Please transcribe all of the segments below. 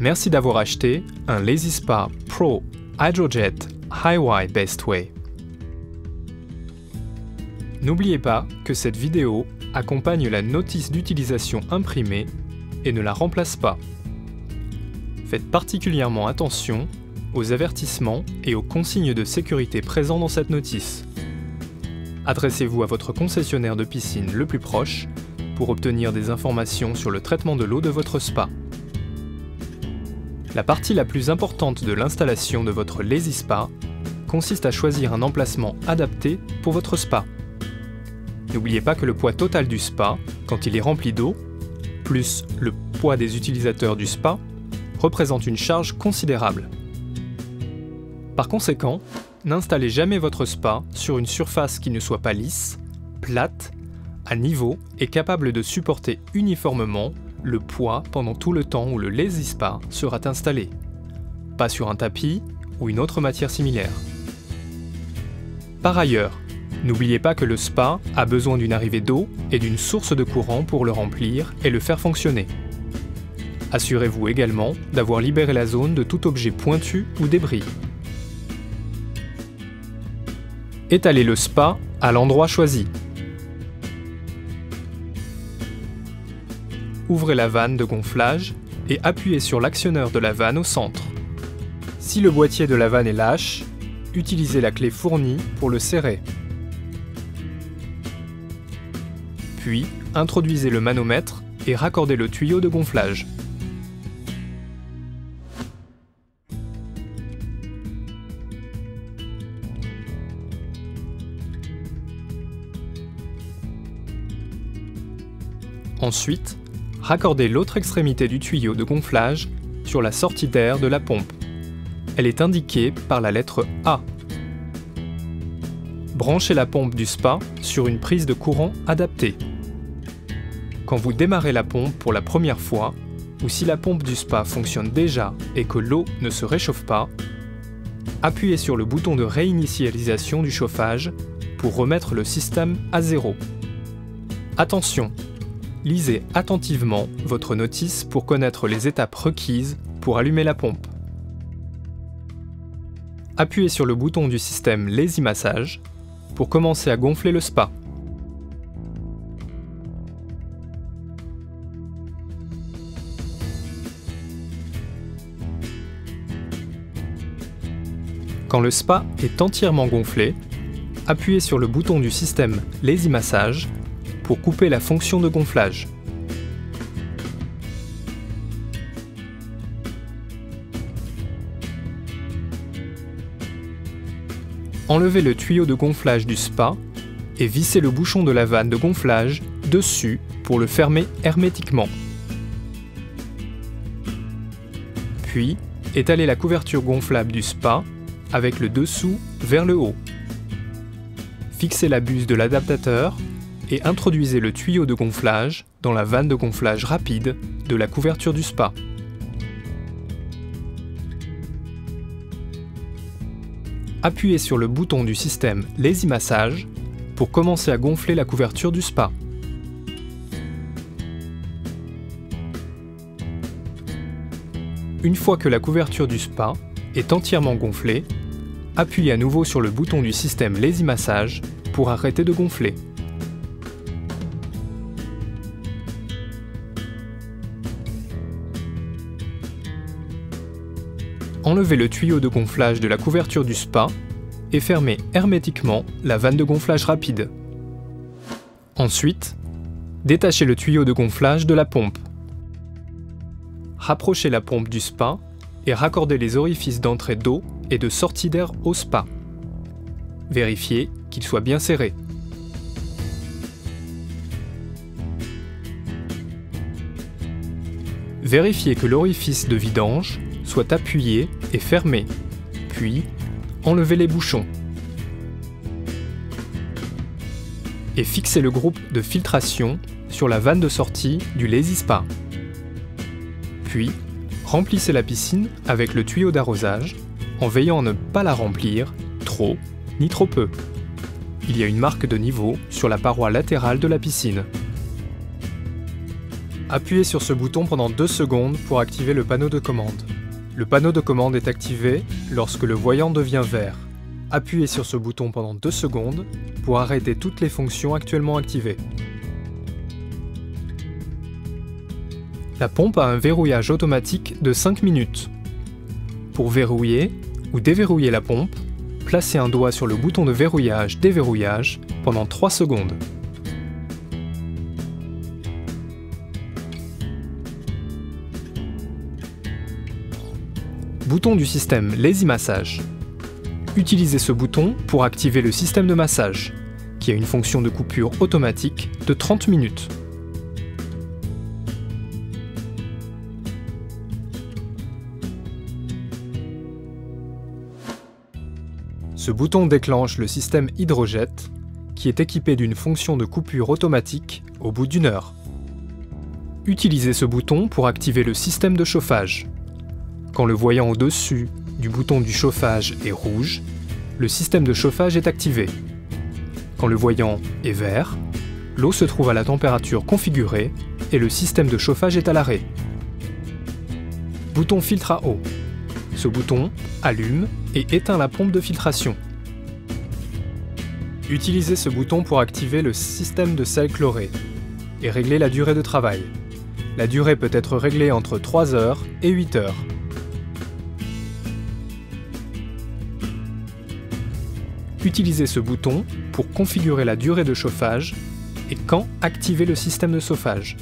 Merci d'avoir acheté un LazySpa Pro Hydrojet High-Y Best Way. N'oubliez pas que cette vidéo accompagne la notice d'utilisation imprimée et ne la remplace pas. Faites particulièrement attention aux avertissements et aux consignes de sécurité présents dans cette notice. Adressez-vous à votre concessionnaire de piscine le plus proche pour obtenir des informations sur le traitement de l'eau de votre spa. La partie la plus importante de l'installation de votre LazySpa consiste à choisir un emplacement adapté pour votre spa. N'oubliez pas que le poids total du spa, quand il est rempli d'eau, plus le poids des utilisateurs du spa, représente une charge considérable. Par conséquent, n'installez jamais votre spa sur une surface qui ne soit pas lisse, plate, à niveau et capable de supporter uniformément le poids pendant tout le temps où le LazySpa sera installé, pas sur un tapis ou une autre matière similaire. Par ailleurs, n'oubliez pas que le spa a besoin d'une arrivée d'eau et d'une source de courant pour le remplir et le faire fonctionner. Assurez-vous également d'avoir libéré la zone de tout objet pointu ou débris. Étalez le spa à l'endroit choisi. Ouvrez la vanne de gonflage et appuyez sur l'actionneur de la vanne au centre. Si le boîtier de la vanne est lâche, utilisez la clé fournie pour le serrer. Puis, introduisez le manomètre et raccordez le tuyau de gonflage. Ensuite, raccordez l'autre extrémité du tuyau de gonflage sur la sortie d'air de la pompe. Elle est indiquée par la lettre A. Branchez la pompe du spa sur une prise de courant adaptée. Quand vous démarrez la pompe pour la première fois, ou si la pompe du spa fonctionne déjà et que l'eau ne se réchauffe pas, appuyez sur le bouton de réinitialisation du chauffage pour remettre le système à zéro. Attention! Lisez attentivement votre notice pour connaître les étapes requises pour allumer la pompe. Appuyez sur le bouton du système Lazy Massage pour commencer à gonfler le spa. Quand le spa est entièrement gonflé, appuyez sur le bouton du système Lazy Massage pour couper la fonction de gonflage. Enlevez le tuyau de gonflage du spa et vissez le bouchon de la vanne de gonflage dessus pour le fermer hermétiquement. Puis, étalez la couverture gonflable du spa avec le dessous vers le haut. Fixez la buse de l'adaptateur et introduisez le tuyau de gonflage dans la vanne de gonflage rapide de la couverture du spa. Appuyez sur le bouton du système Lazy Massage pour commencer à gonfler la couverture du spa. Une fois que la couverture du spa est entièrement gonflée, appuyez à nouveau sur le bouton du système Lazy Massage pour arrêter de gonfler. Enlevez le tuyau de gonflage de la couverture du spa et fermez hermétiquement la vanne de gonflage rapide. Ensuite, détachez le tuyau de gonflage de la pompe. Rapprochez la pompe du spa et raccordez les orifices d'entrée d'eau et de sortie d'air au spa. Vérifiez qu'ils soient bien serrés. Vérifiez que l'orifice de vidange soit appuyé et fermé, puis enlevez les bouchons. Et fixez le groupe de filtration sur la vanne de sortie du LazySpa. Puis, remplissez la piscine avec le tuyau d'arrosage en veillant à ne pas la remplir trop ni trop peu. Il y a une marque de niveau sur la paroi latérale de la piscine. Appuyez sur ce bouton pendant 2 secondes pour activer le panneau de commande. Le panneau de commande est activé lorsque le voyant devient vert. Appuyez sur ce bouton pendant 2 secondes pour arrêter toutes les fonctions actuellement activées. La pompe a un verrouillage automatique de 5 minutes. Pour verrouiller ou déverrouiller la pompe, placez un doigt sur le bouton de verrouillage-déverrouillage pendant 3 secondes. Bouton du système Lazy Massage. Utilisez ce bouton pour activer le système de massage, qui a une fonction de coupure automatique de 30 minutes. Ce bouton déclenche le système Hydrojet, qui est équipé d'une fonction de coupure automatique au bout d'1 heure. Utilisez ce bouton pour activer le système de chauffage. Quand le voyant au-dessus du bouton du chauffage est rouge, le système de chauffage est activé. Quand le voyant est vert, l'eau se trouve à la température configurée et le système de chauffage est à l'arrêt. Bouton filtre à eau. Ce bouton allume et éteint la pompe de filtration. Utilisez ce bouton pour activer le système de sel chloré et régler la durée de travail. La durée peut être réglée entre 3 heures et 8 heures. Utilisez ce bouton pour configurer la durée de chauffage et quand activer le système de chauffage.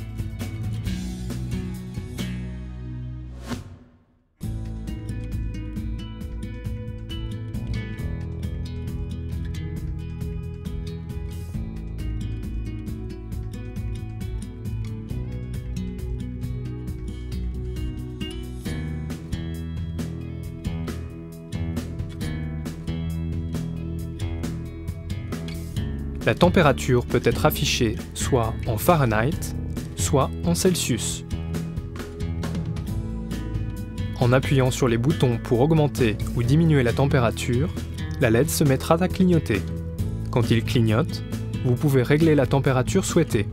La température peut être affichée soit en Fahrenheit, soit en Celsius. En appuyant sur les boutons pour augmenter ou diminuer la température, la LED se mettra à clignoter. Quand il clignote, vous pouvez régler la température souhaitée.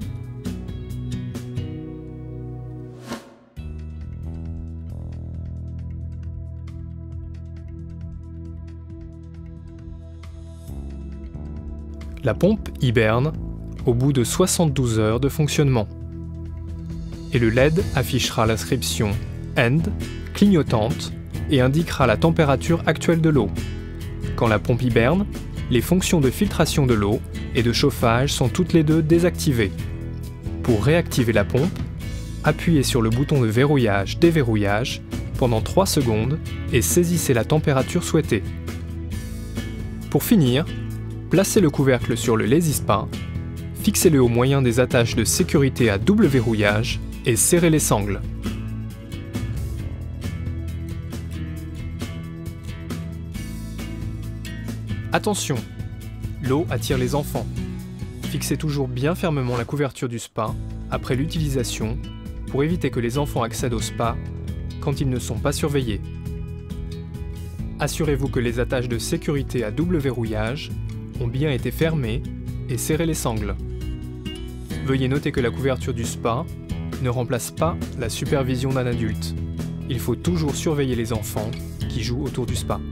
La pompe hiberne au bout de 72 heures de fonctionnement. Et le LED affichera l'inscription END clignotante et indiquera la température actuelle de l'eau. Quand la pompe hiberne, les fonctions de filtration de l'eau et de chauffage sont toutes les deux désactivées. Pour réactiver la pompe, appuyez sur le bouton de verrouillage-déverrouillage pendant 3 secondes et saisissez la température souhaitée. Pour finir, placez le couvercle sur le Lazy Spa, fixez-le au moyen des attaches de sécurité à double verrouillage et serrez les sangles. Attention, l'eau attire les enfants. Fixez toujours bien fermement la couverture du spa après l'utilisation pour éviter que les enfants accèdent au spa quand ils ne sont pas surveillés. Assurez-vous que les attaches de sécurité à double verrouillage ont bien été fermées et serrez les sangles. Veuillez noter que la couverture du spa ne remplace pas la supervision d'un adulte. Il faut toujours surveiller les enfants qui jouent autour du spa.